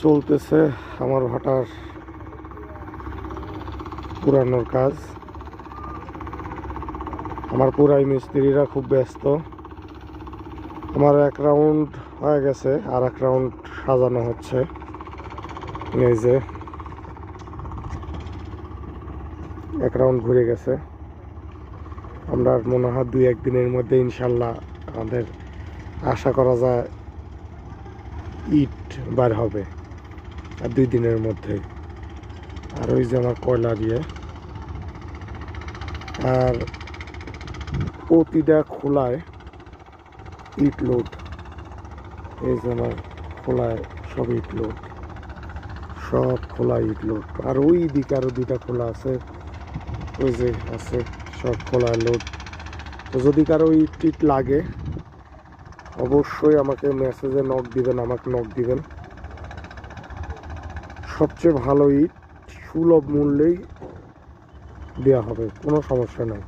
চলতেছে আমার ভাটার পুরানোর কাজ। আমার পুরাই মিস্ত্রিরা খুব ব্যস্ত। আমার এক রাউন্ড হয়ে গেছে, আর এক রাউন্ড সাজানো হচ্ছে। এই যে এক রাউন্ড ঘুরে গেছে। আমরা মনে হয় 2-1 দিনের মধ্যে ইনশাল্লাহ আমাদের আশা করা যায় ইট বার হবে, আর 2 দিনের মধ্যেই। আর ওই যে আমার কয়লার ইয়ে, আর প্রতিটা খোলায় ইট লোড। এই যে আমার খোলায় সব ইট লোড, সব খোলা ইট লোড। আর ওই দিকে আরো 2টা খোলা আছে, ওই যে আছে, সব খোলা লোড। তো যদি কারো ইট টিট লাগে অবশ্যই আমাকে মেসেজে নক দিবেন, আমাকে নক দিবেন। সবচেয়ে ভালো ইট সুলভ মূল্যেই দেওয়া হবে, কোনো সমস্যা নাই।